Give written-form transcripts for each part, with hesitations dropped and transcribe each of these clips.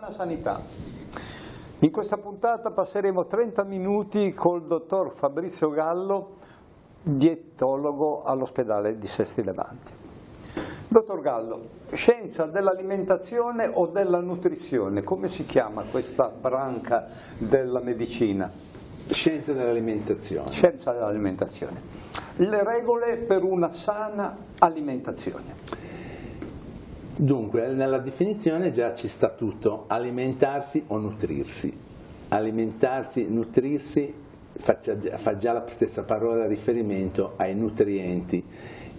Sana sanità. In questa puntata passeremo 30 minuti col dottor Fabrizio Gallo, dietologo all'ospedale di Sesti Levante. Dottor Gallo, scienza dell'alimentazione o della nutrizione, come si chiama questa branca della medicina? Scienza dell'alimentazione. Scienza dell'alimentazione. Le regole per una sana alimentazione. Dunque, nella definizione già ci sta tutto, alimentarsi o nutrirsi. Alimentarsi, nutrirsi, fa già la stessa parola riferimento ai nutrienti.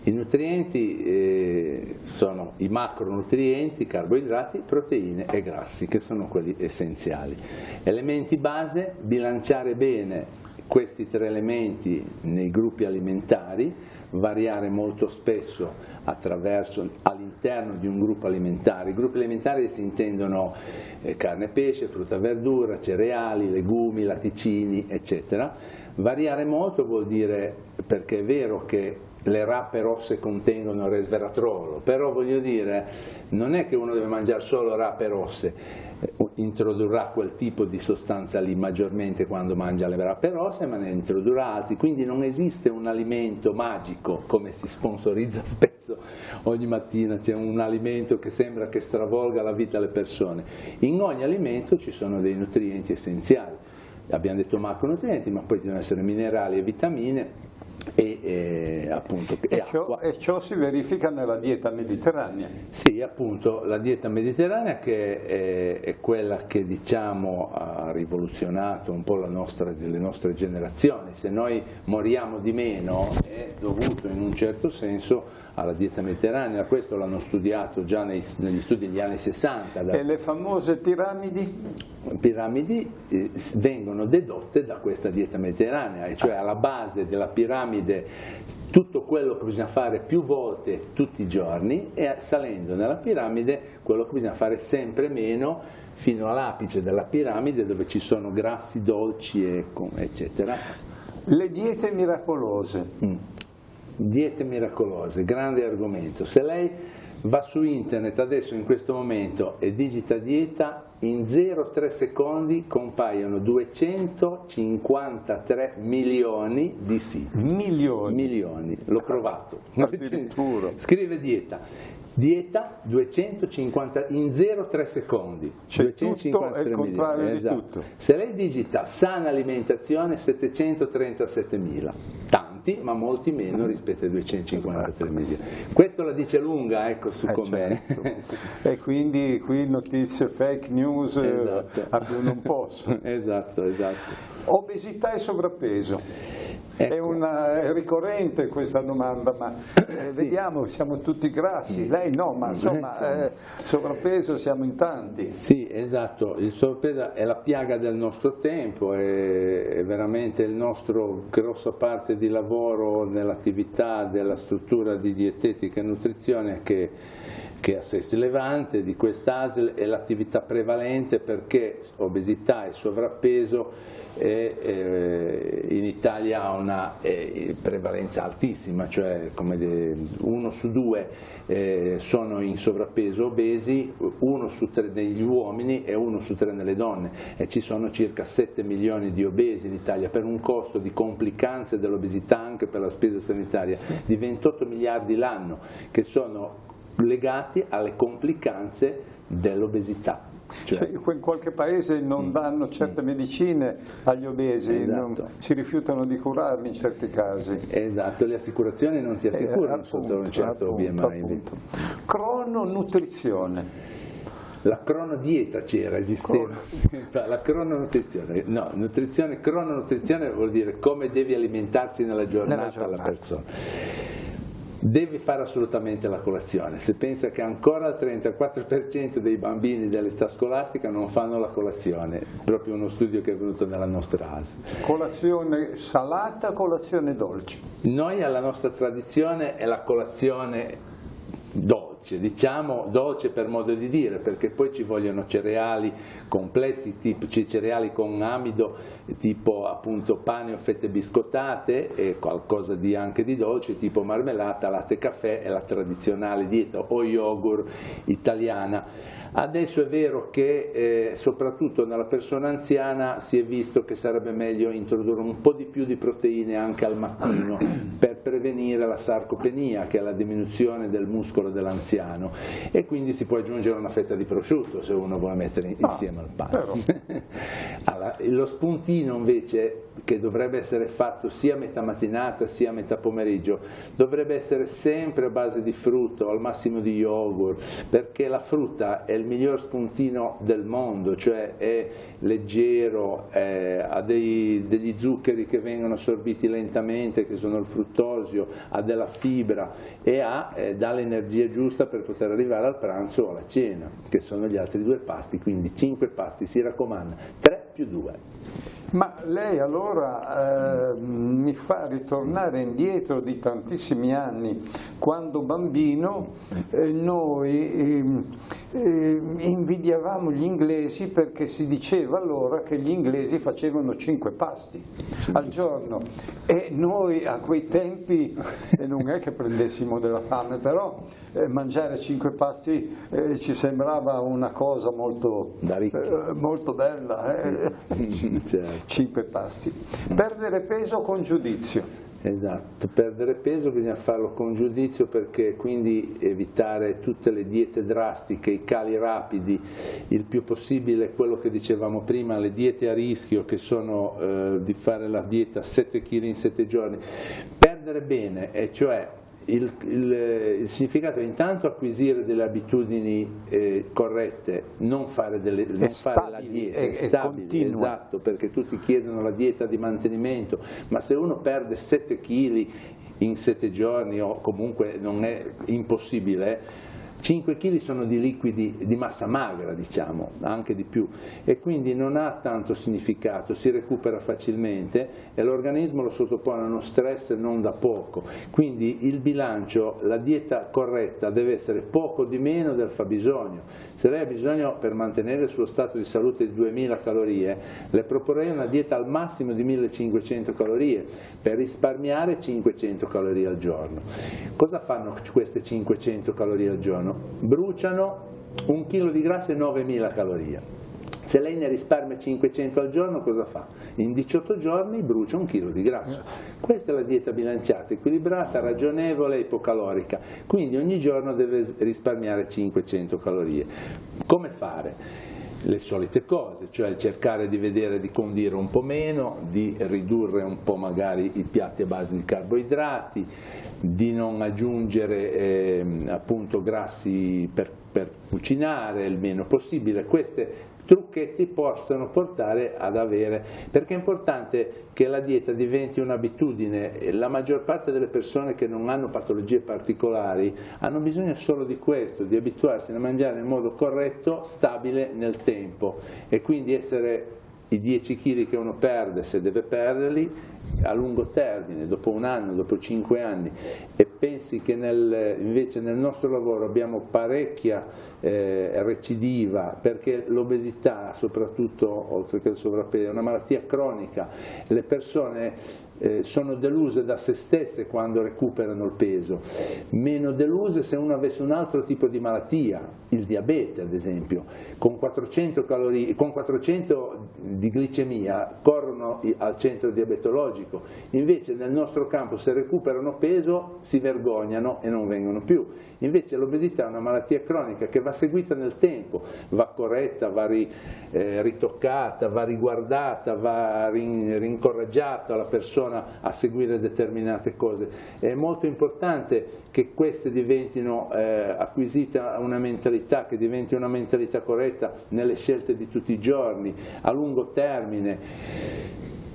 I nutrienti sono i macronutrienti, carboidrati, proteine e grassi, che sono quelli essenziali. Elementi base, bilanciare bene questi tre elementi nei gruppi alimentari, variare molto spesso all'interno di un gruppo alimentare. I gruppi alimentari si intendono carne e pesce, frutta e verdura, cereali, legumi, latticini, eccetera. Variare molto vuol dire, perché è vero che le rape rosse contengono resveratrolo, però voglio dire, non è che uno deve mangiare solo rape rosse, introdurrà quel tipo di sostanza lì maggiormente quando mangia le rape rosse, ma ne introdurrà altri, quindi non esiste un alimento magico come si sponsorizza spesso, ogni mattina c'è un alimento che sembra che stravolga la vita alle persone. In ogni alimento ci sono dei nutrienti essenziali, abbiamo detto macronutrienti, ma poi ci devono essere minerali e vitamine, ciò si verifica nella dieta mediterranea. Sì, appunto, la dieta mediterranea che è quella che diciamo ha rivoluzionato un po' le nostre generazioni. Se noi moriamo di meno è dovuto in un certo senso alla dieta mediterranea, questo l'hanno studiato già negli studi degli anni 60. E le famose piramidi? Piramidi vengono dedotte da questa dieta mediterranea, e cioè alla base della piramide tutto quello che bisogna fare più volte tutti i giorni, e salendo nella piramide quello che bisogna fare sempre meno fino all'apice della piramide dove ci sono grassi, dolci eccetera. Le diete miracolose. Diete miracolose, grande argomento. Se lei va su internet adesso in questo momento e digita dieta, in 0,3 secondi compaiono 253 milioni di siti. Milioni, l'ho provato. Addirittura. Scrive dieta 250 in 0,3 secondi. C'è tutto e il contrario di tutto. Se lei digita sana alimentazione, 737.000. Tanti, ma molti meno rispetto ai 253 milioni. Questo la dice lunga, ecco, su com'è. Certo. E quindi qui notizie fake news abbiano un posto. Esatto. Obesità e sovrappeso. Ecco. È ricorrente questa domanda, ma sì. Vediamo, siamo tutti grassi, lei no, ma insomma sovrappeso siamo in tanti. Sì, esatto, il sovrappeso è la piaga del nostro tempo, è veramente il nostro grossa parte di lavoro nell'attività della struttura di dietetica e nutrizione che a Sesti Levante, di quest'ASL, è l'attività prevalente, perché obesità e sovrappeso in Italia ha una prevalenza altissima, cioè come 1 su 2 sono in sovrappeso obesi, 1 su 3 negli uomini e 1 su 3 nelle donne, e ci sono circa 7 milioni di obesi in Italia, per un costo di complicanze dell'obesità anche per la spesa sanitaria di 28 miliardi l'anno, che sono legati alle complicanze dell'obesità. Cioè, in qualche paese non danno certe medicine agli obesi, esatto. Si rifiutano di curarli in certi casi. Esatto, le assicurazioni non ti assicurano sotto un certo BMI. Crononutrizione. La cronodieta esisteva. La crononutrizione, no, crononutrizione vuol dire come devi alimentarsi nella giornata la persona. Deve fare assolutamente la colazione. Se pensa che ancora il 34% dei bambini dell'età scolastica non fanno la colazione, proprio uno studio che è venuto nella nostra ASL. Colazione salata, colazione dolce? Noi alla nostra tradizione è la colazione dolce. dolce, diciamo dolce per modo di dire, perché poi ci vogliono cereali complessi, tipici cereali con amido, tipo appunto pane o fette biscottate, e qualcosa anche di dolce, tipo marmellata, latte, caffè e la tradizionale dieta o yogurt italiana. Adesso è vero che soprattutto nella persona anziana si è visto che sarebbe meglio introdurre un po' di più di proteine anche al mattino per prevenire la sarcopenia, che è la diminuzione del muscolo dell'anziano, e quindi si può aggiungere una fetta di prosciutto se uno vuole mettere insieme al pane. Allora, lo spuntino invece, che dovrebbe essere fatto sia a metà mattinata sia a metà pomeriggio, dovrebbe essere sempre a base di frutta o al massimo di yogurt, perché la frutta è il miglior spuntino del mondo, cioè è leggero, ha degli zuccheri che vengono assorbiti lentamente, che sono il fruttosio, ha della fibra e dà l'energia giusta per poter arrivare al pranzo o alla cena, che sono gli altri 2 pasti, quindi 5 pasti si raccomanda, 3 più 2. Ma lei allora mi fa ritornare indietro di tantissimi anni, quando bambino noi invidiavamo gli inglesi, perché si diceva allora che gli inglesi facevano 5 pasti al giorno, e noi a quei tempi non è che prendessimo della fame, però mangiare 5 pasti ci sembrava una cosa molto bella. Certo. 5 pasti. Perdere peso con giudizio. Esatto, perdere peso bisogna farlo con giudizio, perché quindi evitare tutte le diete drastiche, i cali rapidi, il più possibile quello che dicevamo prima, le diete a rischio, che sono di fare la dieta 7 kg in 7 giorni. Perdere bene, e cioè il significato è intanto acquisire delle abitudini corrette, non fare la dieta stabile, esatto, perché tutti chiedono la dieta di mantenimento, ma se uno perde 7 kg in 7 giorni, o comunque non è impossibile, 5 kg sono di liquidi di massa magra, diciamo, anche di più, e quindi non ha tanto significato, si recupera facilmente e l'organismo lo sottopone a uno stress non da poco. Quindi il bilancio, la dieta corretta deve essere poco di meno del fabbisogno. Se lei ha bisogno per mantenere il suo stato di salute di 2000 calorie, le proporrei una dieta al massimo di 1500 calorie per risparmiare 500 calorie al giorno. Cosa fanno queste 500 calorie al giorno? Bruciano 1 chilo di grasso e 9000 calorie. Se lei ne risparmia 500 al giorno, cosa fa? In 18 giorni brucia 1 chilo di grasso. Questa è la dieta bilanciata, equilibrata, ragionevole e ipocalorica. Quindi ogni giorno deve risparmiare 500 calorie. Come fare? Le solite cose, cioè cercare di vedere di condire un po' meno, di ridurre un po' magari i piatti a base di carboidrati, di non aggiungere appunto grassi per cucinare il meno possibile. Queste trucchetti possono portare ad avere, perché è importante che la dieta diventi un'abitudine. La maggior parte delle persone che non hanno patologie particolari hanno bisogno solo di questo, di abituarsi a mangiare in modo corretto, stabile nel tempo, e quindi essere i 10 kg che uno perde, se deve perderli, a lungo termine, dopo 1 anno, dopo 5 anni, e pensi che invece nel nostro lavoro abbiamo parecchia recidiva, perché l'obesità, soprattutto oltre che il sovrappeso, è una malattia cronica. Le persone sono deluse da se stesse quando recuperano il peso, meno deluse se uno avesse un altro tipo di malattia, il diabete ad esempio. Con 400 di glicemia corrono al centro diabetologico, invece nel nostro campo se recuperano peso si vergognano e non vengono più. Invece l'obesità è una malattia cronica che va seguita nel tempo, va corretta, va ritoccata, va riguardata, va rincoraggiata la persona a seguire determinate cose. È molto importante che queste diventino acquisita una mentalità, che diventi una mentalità corretta nelle scelte di tutti i giorni, a lungo termine,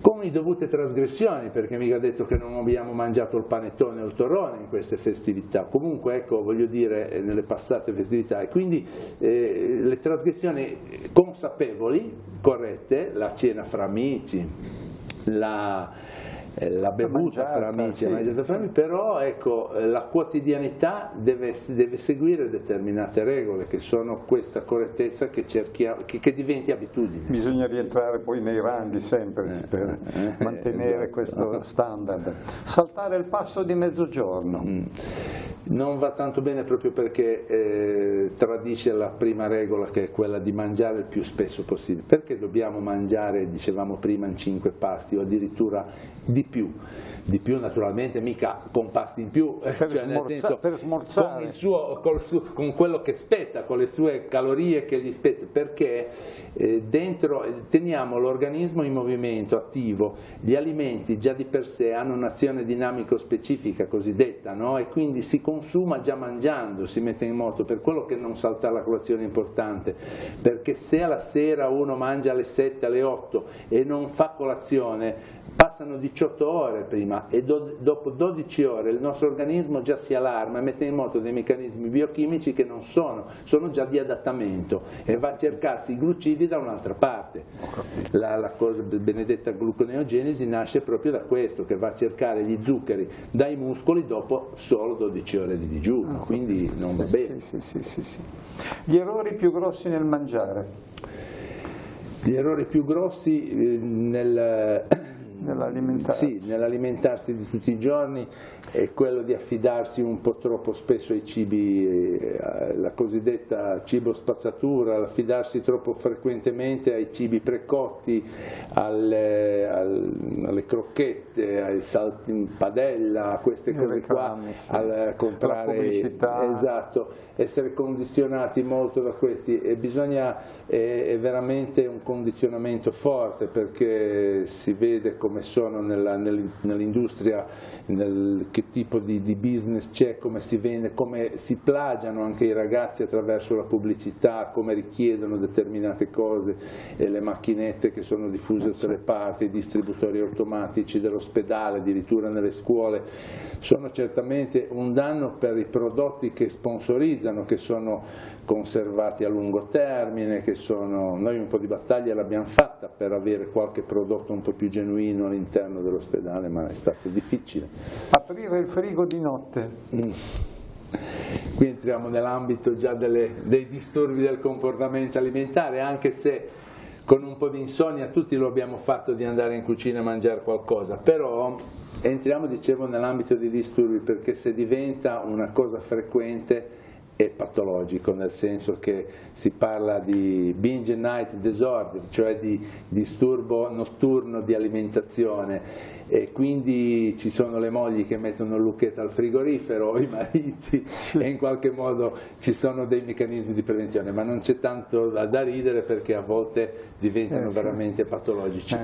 con le dovute trasgressioni, perché mica ha detto che non abbiamo mangiato il panettone o il torrone in queste festività. Comunque, ecco, voglio dire, nelle passate festività, e quindi le trasgressioni consapevoli, corrette, la cena fra amici, la bevuta fra amici, sì. Però ecco, la quotidianità deve seguire determinate regole che sono questa correttezza che cerchiamo, che diventi abitudine. Bisogna rientrare poi nei ranghi sempre per mantenere questo standard. Saltare il pasto di mezzogiorno. Non va tanto bene proprio perché tradisce la prima regola, che è quella di mangiare il più spesso possibile. Perché dobbiamo mangiare, dicevamo prima, in 5 pasti o addirittura di più? Di più naturalmente mica con pasti in più, cioè nel senso per smorzare. Con quello che spetta, con le sue calorie che gli spetta, perché dentro teniamo l'organismo in movimento, attivo. Gli alimenti già di per sé hanno un'azione dinamico specifica cosiddetta, no? E quindi si consuma già mangiando, si mette in moto, per quello che non saltare la colazione è importante, perché se alla sera uno mangia alle 7, alle 8 e non fa colazione, passano 18 ore prima e dopo 12 ore il nostro organismo già si allarma e mette in moto dei meccanismi biochimici che non sono già di adattamento e va a cercarsi i glucidi da un'altra parte. La benedetta gluconeogenesi nasce proprio da questo, che va a cercare gli zuccheri dai muscoli dopo solo 12 ore di digiuno, quindi non va bene. Sì. Gli errori più grossi nel mangiare? Gli errori più grossi nell'alimentarsi di tutti i giorni è quello di affidarsi un po' troppo spesso ai cibi, la cosiddetta cibo spazzatura, affidarsi troppo frequentemente ai cibi precotti, alle crocchette, ai salti in padella, a queste cose qua, al comprare, esatto, essere condizionati molto da questi, e è veramente un condizionamento forte, perché si vede come sono nell'industria, che tipo di business c'è, come si vende, come si plagiano anche i ragazzi attraverso la pubblicità, come richiedono determinate cose, e le macchinette che sono diffuse da tutte le parti, i distributori automatici dell'ospedale, addirittura nelle scuole, sono certamente un danno per i prodotti che sponsorizzano, che sono conservati a lungo termine, noi un po' di battaglia l'abbiamo fatta per avere qualche prodotto un po' più genuino all'interno dell'ospedale, ma è stato difficile. Aprire il frigo di notte. Qui entriamo nell'ambito già dei disturbi del comportamento alimentare, anche se con un po' di insonnia tutti lo abbiamo fatto di andare in cucina a mangiare qualcosa, però entriamo, dicevo, nell'ambito dei disturbi, perché se diventa una cosa frequente è patologico, nel senso che si parla di binge night disorder, cioè di disturbo notturno di alimentazione, e quindi ci sono le mogli che mettono il lucchetto al frigorifero, i mariti, e in qualche modo ci sono dei meccanismi di prevenzione, ma non c'è tanto da ridere, perché a volte diventano veramente patologici.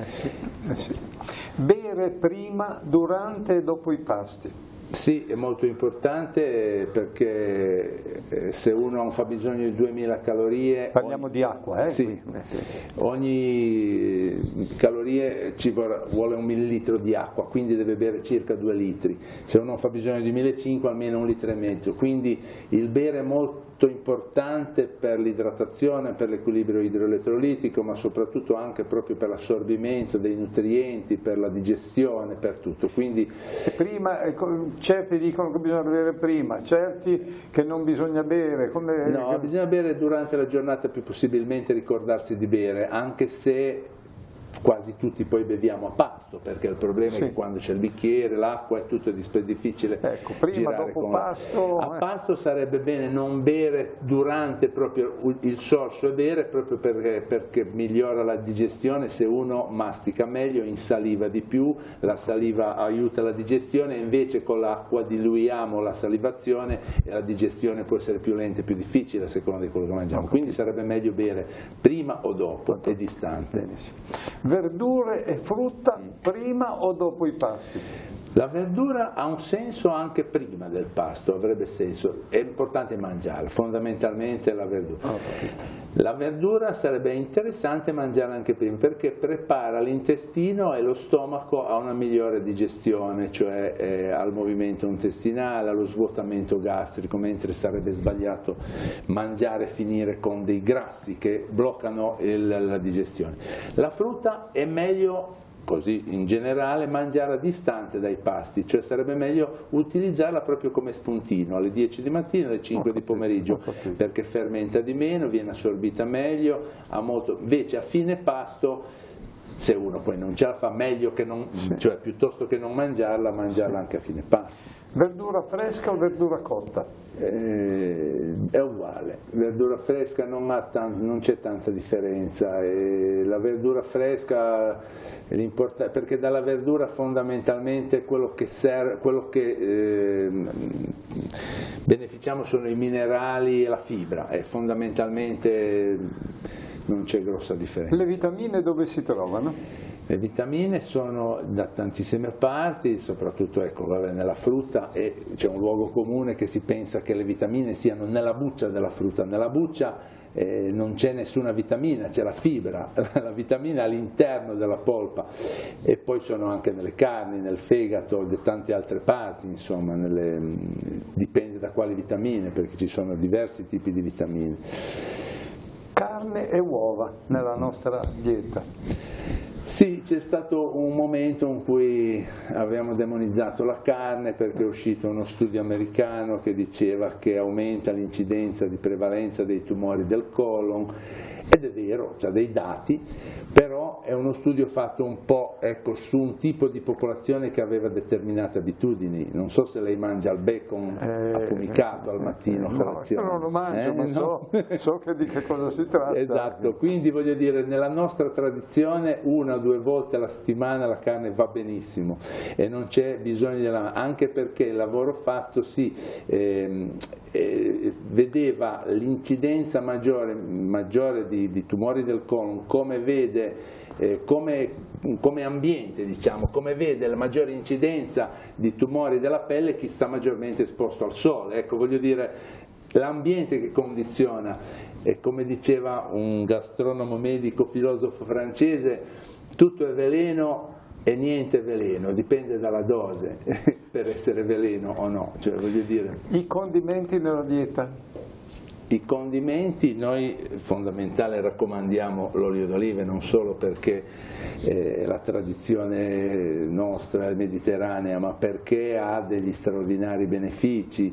Bere prima, durante e dopo i pasti. Sì, è molto importante, perché se uno ha un fabbisogno di 2000 calorie... Parliamo di acqua, sì, ogni calorie ci vuole 1 millilitro di acqua, quindi deve bere circa 2 litri. Se uno ha un fabbisogno di 1500, almeno 1,5 litri. Quindi il bere è molto importante per l'idratazione, per l'equilibrio idroelettrolitico, ma soprattutto anche proprio per l'assorbimento dei nutrienti, per la digestione, per tutto. Quindi prima, certi dicono che bisogna bere prima, certi che non bisogna bere. No, bisogna bere durante la giornata, più possibilmente ricordarsi di bere, anche se quasi tutti poi beviamo a pasto, perché il problema è che quando c'è il bicchiere, l'acqua, è tutto difficile. Ecco, prima, dopo pasto. A pasto sarebbe bene non bere durante proprio il sorso, e bere proprio perché migliora la digestione. Se uno mastica meglio, insaliva di più, la saliva aiuta la digestione, invece con l'acqua diluiamo la salivazione e la digestione può essere più lenta e più difficile a seconda di quello che mangiamo. Quindi sarebbe meglio bere prima o dopo, e distante. Benissimo. Verdure e frutta prima o dopo i pasti? La verdura ha un senso anche prima del pasto, avrebbe senso, è importante mangiare, fondamentalmente la verdura. La verdura sarebbe interessante mangiarla anche prima, perché prepara l'intestino e lo stomaco a una migliore digestione, cioè al movimento intestinale, allo svuotamento gastrico, mentre sarebbe sbagliato mangiare e finire con dei grassi che bloccano la digestione. La frutta è meglio così in generale, mangiarla distante dai pasti, cioè sarebbe meglio utilizzarla proprio come spuntino, alle 10 di mattina, alle 5 di pomeriggio, perché fermenta di meno, viene assorbita meglio, invece a fine pasto, se uno poi non ce la fa, meglio che non, cioè piuttosto che non mangiarla anche a fine pasto. Verdura fresca o verdura cotta? È uguale, verdura fresca non c'è tanta differenza, la verdura fresca perché dalla verdura fondamentalmente quello che beneficiamo sono i minerali e la fibra, e fondamentalmente non c'è grossa differenza. Le vitamine dove si trovano? Le vitamine sono da tantissime parti, soprattutto nella frutta, e c'è un luogo comune che si pensa che le vitamine siano nella buccia della frutta. Nella buccia non c'è nessuna vitamina, c'è la fibra, la vitamina è all'interno della polpa, e poi sono anche nelle carni, nel fegato e da tante altre parti, insomma, dipende da quali vitamine, perché ci sono diversi tipi di vitamine. Carne e uova nella nostra dieta. Sì, c'è stato un momento in cui abbiamo demonizzato la carne, perché è uscito uno studio americano che diceva che aumenta l'incidenza di prevalenza dei tumori del colon, ed è vero, c'ha dei dati, però è uno studio fatto un po' su un tipo di popolazione che aveva determinate abitudini. Non so se lei mangia il bacon affumicato al mattino a colazione. No, non lo mangio, ma no? so che di che cosa si tratta. Esatto, quindi voglio dire, nella nostra tradizione 1 o 2 volte alla settimana la carne va benissimo, e non c'è bisogno anche perché il lavoro fatto vedeva l'incidenza maggiore di tumori del colon, come vede come ambiente, diciamo, come vede la maggiore incidenza di tumori della pelle chi sta maggiormente esposto al sole. Ecco, voglio dire, l'ambiente che condiziona, e come diceva un gastronomo medico filosofo francese, tutto è veleno e niente è veleno, dipende dalla dose per essere veleno o no, cioè, voglio dire. I condimenti nella dieta? I condimenti, noi fondamentale raccomandiamo l'olio d'oliva, non solo perché la tradizione nostra è mediterranea, ma perché ha degli straordinari benefici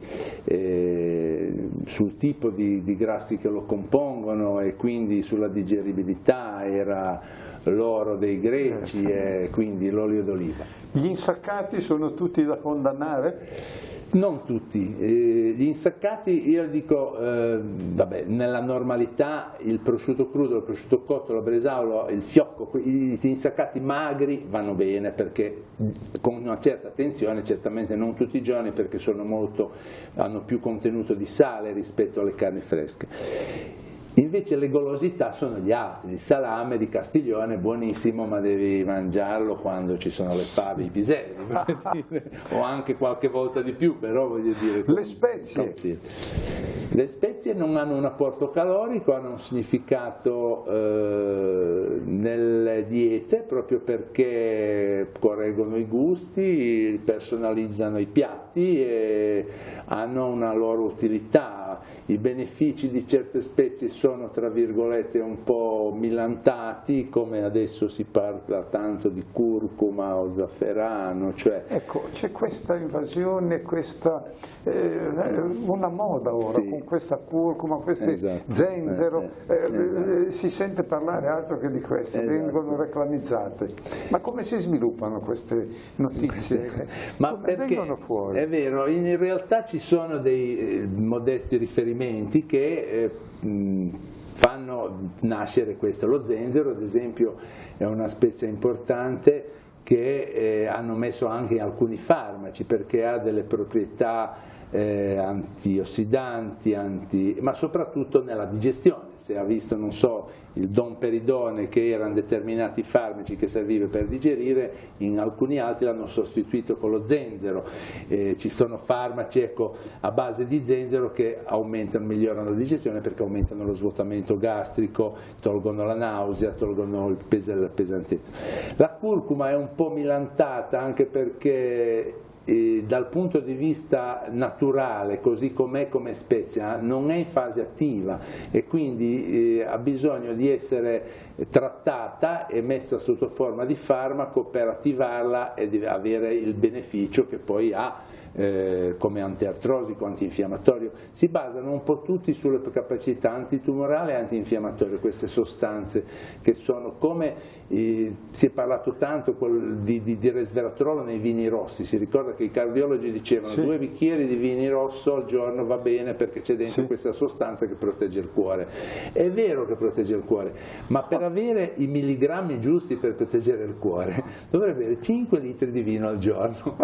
sul tipo di grassi che lo compongono, e quindi sulla digeribilità. Era l'oro dei greci, e quindi l'olio d'oliva. Gli insaccati sono tutti da condannare? Non tutti, gli insaccati, io dico, vabbè, nella normalità il prosciutto crudo, il prosciutto cotto, la bresaola, il fiocco, gli insaccati magri vanno bene, perché con una certa attenzione, certamente non tutti i giorni, perché hanno più contenuto di sale rispetto alle carni fresche. Invece le golosità sono gli altri, il salame di Castiglione è buonissimo, ma devi mangiarlo quando ci sono le fave, i piselli, o anche qualche volta di più, però voglio dire... Le spezie? Le spezie non hanno un apporto calorico, hanno un significato nelle diete, proprio perché correggono i gusti, personalizzano i piatti e hanno una loro utilità. I benefici di certe spezie sono, tra virgolette, un po' millantati, come adesso si parla tanto di curcuma o zafferano, cioè... Ecco, c'è questa invasione, una moda ora, sì, con questa curcuma, queste zenzero, si sente parlare altro che di questo, vengono reclamizzate. Ma come si sviluppano queste notizie? Ma come perché vengono fuori? È vero, in realtà ci sono dei modesti riferimenti che fanno nascere questo. Lo zenzero, ad esempio, è una spezia importante che hanno messo anche in alcuni farmaci, perché ha delle proprietà antiossidanti, ma soprattutto nella digestione. Se ha visto, non so, il domperidone, che erano determinati farmaci che serviva per digerire, in alcuni altri l'hanno sostituito con lo zenzero. Ci sono farmaci, a base di zenzero che migliorano la digestione, perché aumentano lo svuotamento gastrico, tolgono la nausea, tolgono la pesantezza. La curcuma è un po' millantata, anche perché dal punto di vista naturale, così com'è come spezia, non è in fase attiva e quindi ha bisogno di essere trattata e messa sotto forma di farmaco per attivarla e di avere il beneficio che poi ha come antiartrosico, antinfiammatorio. Si basano un po' tutti sulle capacità antitumorali e antinfiammatorie, queste sostanze che sono come, si è parlato tanto di resveratrolo nei vini rossi, si ricorda che i cardiologi dicevano 2 bicchieri di vini rosso al giorno va bene perché c'è dentro questa sostanza che protegge il cuore. È vero che protegge il cuore, ma per avere i milligrammi giusti per proteggere il cuore dovrebbe avere 5 litri di vino al giorno.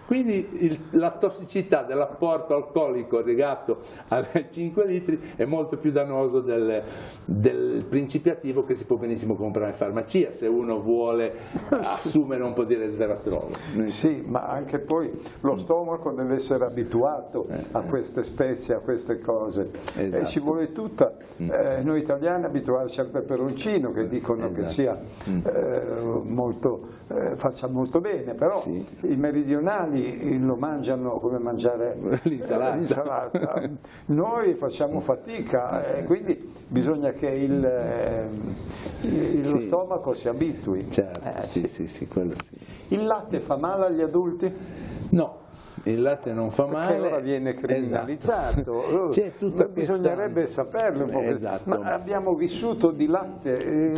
Quindi la tossicità dell'apporto alcolico legato ai 5 litri è molto più dannoso del principiativo che si può benissimo comprare in farmacia se uno vuole assumere un po' di resveratrolo. Sì, ma anche poi lo stomaco deve essere abituato a queste spezie, a queste cose. Esatto. E ci vuole tutta, noi italiani abituarci al peperoncino che dicono che sia faccia molto bene, però i meridionali lo mangiano come mangiare l'insalata. Noi facciamo fatica, quindi bisogna che lo stomaco si abitui. Certo, sì, quello sì. Il latte fa male agli adulti? No. Il latte non fa male. Perché ora viene criminalizzato. Esatto. Bisognerebbe saperlo. Ma abbiamo vissuto di latte,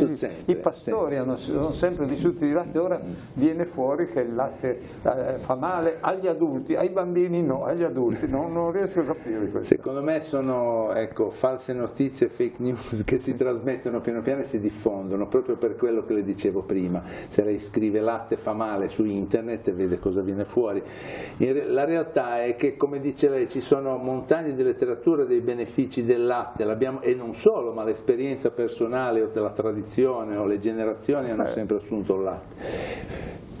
i pastori hanno sempre vissuto di latte, ora viene fuori che il latte fa male agli adulti, ai bambini no, agli adulti non riesco a capire questo. Secondo me sono false notizie, fake news che si trasmettono piano piano e si diffondono, proprio per quello che le dicevo prima. Se lei scrive latte fa male su internet e vede cosa viene fuori. La realtà è che, come dice lei, ci sono montagne di letteratura dei benefici del latte, e non solo, ma l'esperienza personale o la tradizione o le generazioni hanno sempre assunto il latte.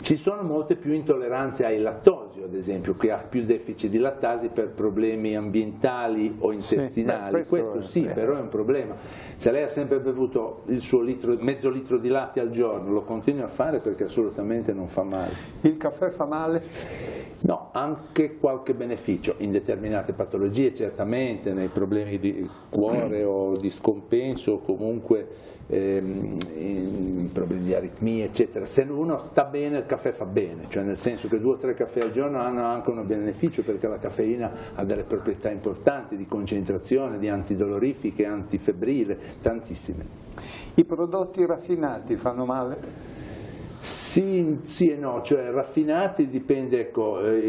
Ci sono molte più intolleranze ai lattosio, ad esempio, che ha più deficit di lattasi per problemi ambientali o intestinali. Questo sì, però è un problema. Se lei ha sempre bevuto il suo mezzo litro di latte al giorno, lo continua a fare perché assolutamente non fa male. Il caffè fa male? No, anche qualche beneficio in determinate patologie, certamente, nei problemi di cuore o di scompenso, o comunque in problemi di aritmie, eccetera. Se uno sta bene, il caffè fa bene, cioè nel senso che 2 o 3 caffè al giorno hanno anche un beneficio, perché la caffeina ha delle proprietà importanti di concentrazione, di antidolorifiche, antifebbrile, tantissime. I prodotti raffinati fanno male? Sì e no, cioè raffinati dipende,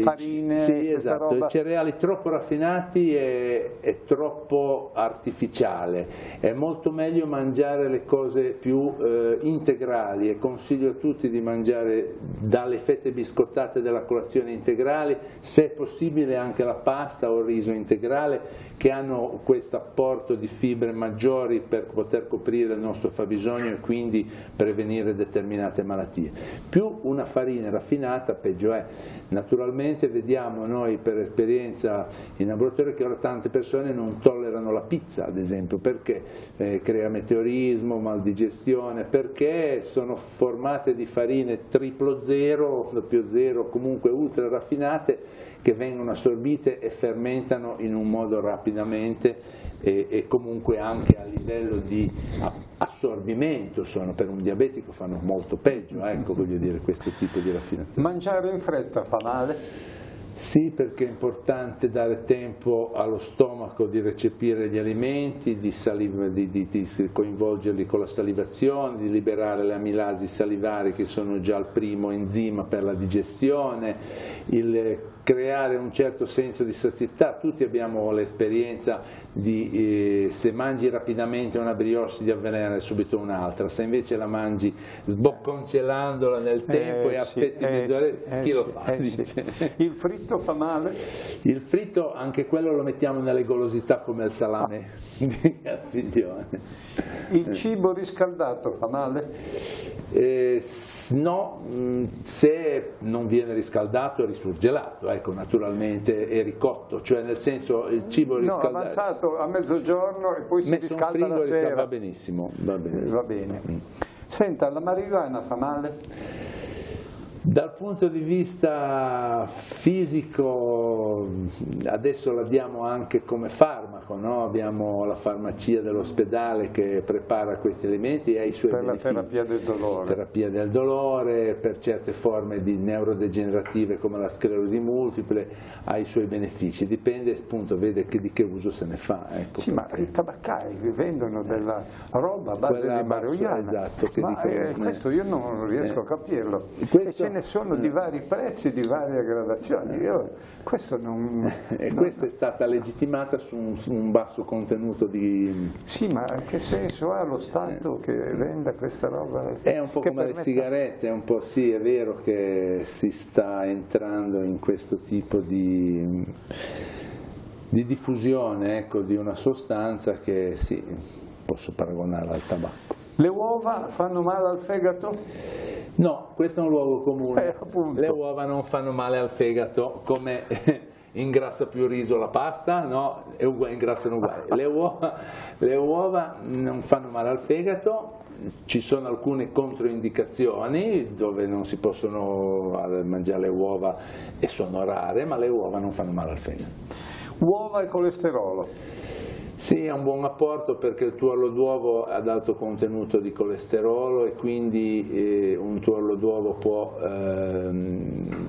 farine, sì, esatto, roba. I cereali troppo raffinati è troppo artificiale, è molto meglio mangiare le cose più integrali, e consiglio a tutti di mangiare dalle fette biscottate della colazione integrali, se è possibile anche la pasta o il riso integrale, che hanno questo apporto di fibre maggiori per poter coprire il nostro fabbisogno e quindi prevenire determinate malattie. Più una farina raffinata, peggio è. Naturalmente vediamo noi per esperienza in laboratorio che ora tante persone non tollerano la pizza, ad esempio, perché crea meteorismo, maldigestione, perché sono formate di farine triplo zero, doppio zero, comunque ultra raffinate, che vengono assorbite e fermentano in un modo rapidamente e comunque anche a livello di assorbimento per un diabetico fanno molto peggio, ecco, voglio dire, questo tipo di raffinazione. Mangiare in fretta fa male? Sì, perché è importante dare tempo allo stomaco di recepire gli alimenti, di coinvolgerli con la salivazione, di liberare le amilasi salivari che sono già il primo enzima per la digestione, creare un certo senso di sazietà. Tutti abbiamo l'esperienza di se mangi rapidamente una brioche di avvelenare subito un'altra, se invece la mangi sbocconcellandola nel tempo e aspetti mezz'ora, chi lo fa? Il fritto fa male? Il fritto, anche quello lo mettiamo nelle golosità come il salame di Castiglione. Il cibo riscaldato fa male? No, se non viene riscaldato è risurgelato, ecco, naturalmente è ricotto, cioè nel senso il cibo riscaldato. No, avanzato a mezzogiorno e poi si riscalda la sera. Va benissimo. Va benissimo. Va benissimo. Va bene. Senta, la marijuana fa male? Sì, no, se non viene riscaldato è risurgelato, ecco, naturalmente è ricotto, cioè nel senso il cibo riscaldato. No, avanzato a mezzogiorno e poi si riscalda la sera. Va bene. Dal punto di vista fisico adesso la diamo anche come farmaco, no? Abbiamo la farmacia dell'ospedale che prepara questi alimenti e ha i suoi benefici. Per la terapia del dolore. Terapia del dolore, per certe forme di neurodegenerative come la sclerosi multiple ha i suoi benefici, dipende appunto, vede di che uso se ne fa. Ecco, sì, ma i tabaccai vendono della roba a base di marijuana, esatto, questo io non riesco a capirlo. Questo, ne sono di vari prezzi, di varie gradazioni. Questo è stata legittimata su un basso contenuto di... Sì, ma che senso ha lo Stato che venda questa roba? È un po' come le sigarette, è un po' sì, è vero che si sta entrando in questo tipo di diffusione, ecco, di una sostanza che sì, posso paragonarla al tabacco. Le uova fanno male al fegato? No, questo è un luogo comune. Appunto. Le uova non fanno male al fegato, come ingrassa più riso la pasta, no? Ingrassano uguali. Le uova non fanno male al fegato, ci sono alcune controindicazioni dove non si possono mangiare le uova e sono rare, ma le uova non fanno male al fegato. Uova e colesterolo? Sì, è un buon apporto perché il tuorlo d'uovo ha ad alto contenuto di colesterolo e quindi un tuorlo d'uovo può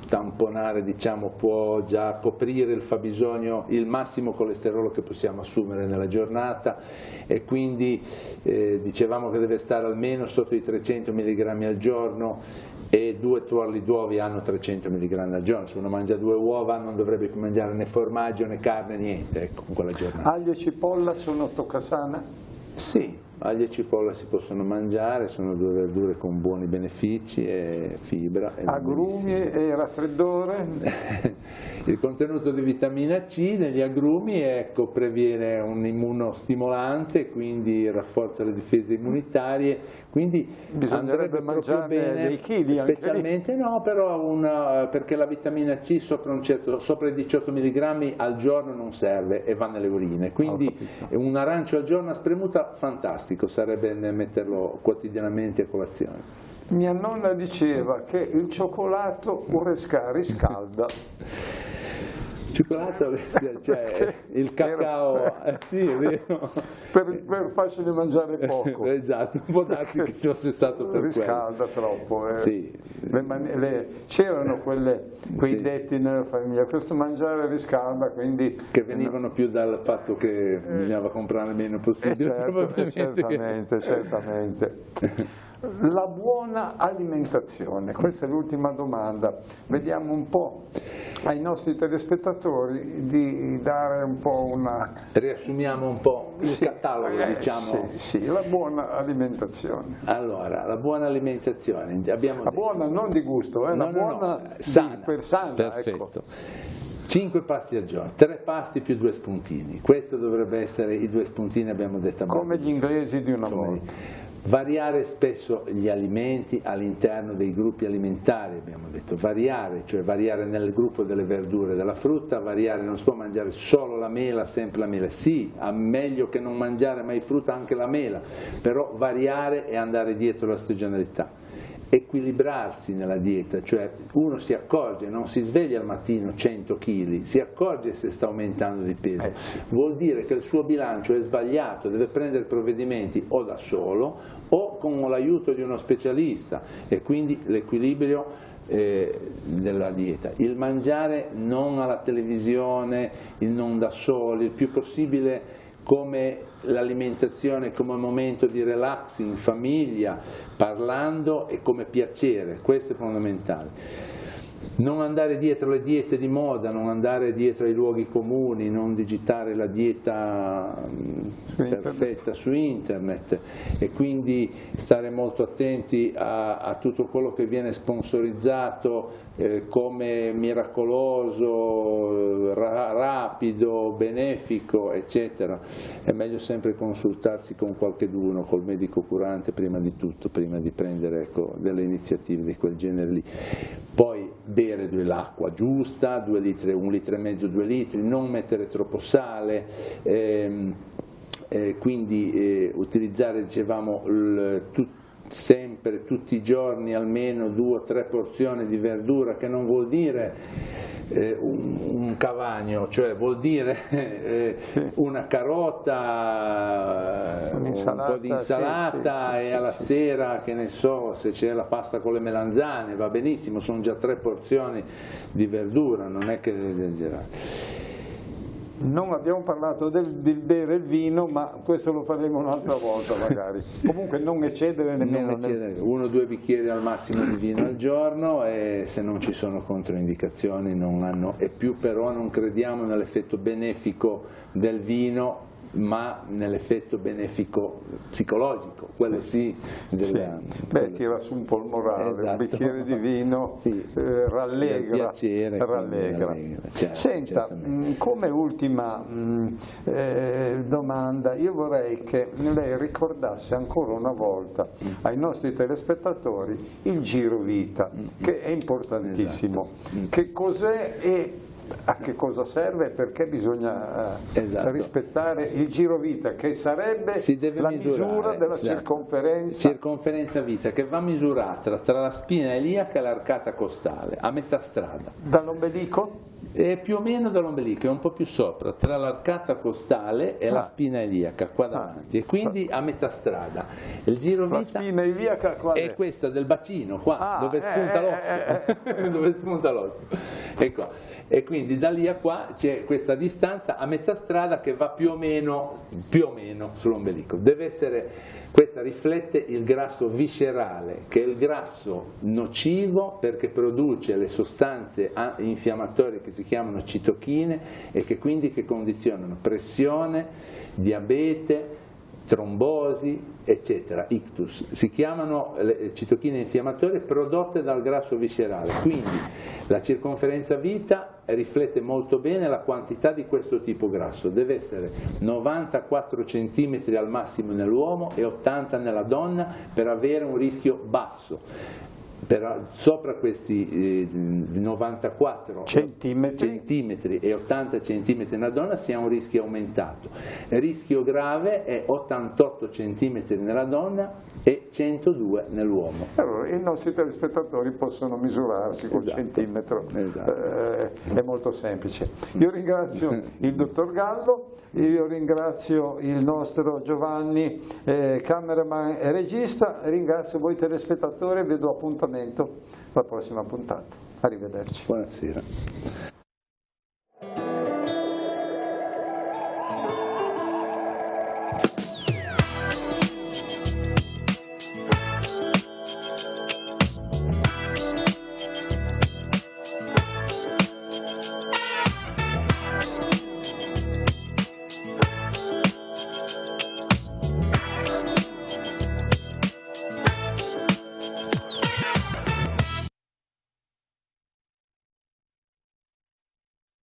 tamponare, diciamo, può già coprire il fabbisogno, il massimo colesterolo che possiamo assumere nella giornata e quindi dicevamo che deve stare almeno sotto i 300 mg al giorno e 2 tuorli d'uovi hanno 300 mg al giorno. Se uno mangia 2 uova non dovrebbe più mangiare né formaggio né carne, niente, ecco, in quella giornata. Aglio e cipolla sono toccasana? Sì, aglio e cipolla si possono mangiare, sono 2 verdure con buoni benefici e fibra. Agrumi e raffreddore? Il contenuto di vitamina C negli agrumi, ecco, previene un immunostimolante, quindi rafforza le difese immunitarie, quindi bisognerebbe mangiare bene, dei chili, specialmente no, però perché la vitamina C sopra i 18 mg al giorno non serve e va nelle urine, quindi un arancio al giorno a spremuta fantastico, sarebbe metterlo quotidianamente a colazione. Mia nonna diceva che il cioccolato riscalda. Cioccolato, cioè il cacao, sì, è vero. Per farceli mangiare poco. Esatto, può darsi che fosse stato per riscalda quello. Troppo. Sì. C'erano quei detti nella famiglia, questo mangiare riscalda, quindi... Che venivano più dal fatto che bisognava comprare meno possibile. Certamente. La buona alimentazione, questa è l'ultima domanda, vediamo un po' ai nostri telespettatori di dare un po' una... Riassumiamo un po' il catalogo, diciamo. Sì, la buona alimentazione. Allora, la buona alimentazione, abbiamo detto... buona non di gusto, la buona sana, sana. Perfetto. Ecco. 5 pasti al giorno, 3 pasti più 2 spuntini, questo dovrebbe essere i 2 spuntini, abbiamo detto. Come gli inglesi di una volta. Variare spesso gli alimenti all'interno dei gruppi alimentari, abbiamo detto, variare, cioè variare nel gruppo delle verdure e della frutta, variare, non si può mangiare solo la mela, sempre la mela, sì, è meglio che non mangiare mai frutta, anche la mela, però variare e andare dietro la stagionalità. Equilibrarsi nella dieta, cioè uno si accorge, non si sveglia al mattino 100 kg, si accorge se sta aumentando di peso, vuol dire che il suo bilancio è sbagliato, deve prendere provvedimenti o da solo o con l'aiuto di uno specialista e quindi l'equilibrio della dieta, il mangiare non alla televisione, il non da soli, il più possibile come l'alimentazione come momento di relax in famiglia, parlando e come piacere, questo è fondamentale. Non andare dietro le diete di moda, non andare dietro ai luoghi comuni, non digitare la dieta perfetta su internet e quindi stare molto attenti a tutto quello che viene sponsorizzato come miracoloso, rapido, benefico, eccetera. È meglio sempre consultarsi con qualcheduno, col medico curante prima di tutto, prima di prendere delle iniziative di quel genere lì. Poi bere l'acqua giusta, 1,5 litri, 2 litri, non mettere troppo sale, quindi utilizzare, dicevamo, sempre, tutti i giorni, almeno 2 o 3 porzioni di verdura, che non vuol dire un cavagno, cioè vuol dire una carota, un po' di insalata e alla sera, che ne so, se c'è la pasta con le melanzane, va benissimo, sono già 3 porzioni di verdura, non è che deve esagerare. Non abbiamo parlato del bere il vino, ma questo lo faremo un'altra volta magari. Comunque non eccedere nemmeno. 1 o 2 bicchieri al massimo di vino al giorno, e se non ci sono controindicazioni non hanno, e più però non crediamo nell'effetto benefico del vino, ma nell'effetto benefico psicologico, quello sì. Beh, tira su un po' il morale, esatto. Un bicchiere di vino rallegra. Piacere, rallegra. Senta, come ultima domanda, io vorrei che lei ricordasse ancora una volta ai nostri telespettatori il giro vita, che è importantissimo. Esatto. Che cos'è e a che cosa serve e perché bisogna rispettare il giro vita, che sarebbe la misura della circonferenza vita, che va misurata tra la spina iliaca e l'arcata costale, a metà strada. Dall'ombelico? Più o meno dall'ombelico, è un po' più sopra, tra l'arcata costale e la spina iliaca, qua davanti, e quindi a metà strada. Il giro vita, la spina iliaca qual è? Questa del bacino, qua, dove spunta l'osso, dove spunta l'osso. Ecco. E quindi da lì a qua c'è questa distanza a metà strada che va più o meno sull'ombelico. Deve essere, questa riflette il grasso viscerale, che è il grasso nocivo perché produce le sostanze infiammatorie che si chiamano citochine e che quindi condizionano pressione, diabete, trombosi, eccetera, ictus. Si chiamano le citochine infiammatorie prodotte dal grasso viscerale. Quindi la circonferenza vita riflette molto bene la quantità di questo tipo grasso. Deve essere 94 cm al massimo nell'uomo e 80 nella donna per avere un rischio basso. Sopra questi 94 centimetri e 80 cm nella donna si ha un rischio aumentato. Il rischio grave è 88 cm nella donna e 102 nell'uomo. Allora, i nostri telespettatori possono misurarsi col centimetro, è molto semplice. Io ringrazio il dottor Gallo, io ringrazio il nostro Giovanni, cameraman e regista, ringrazio voi telespettatori e vi do appuntamento alla prossima puntata. Arrivederci. Buonasera.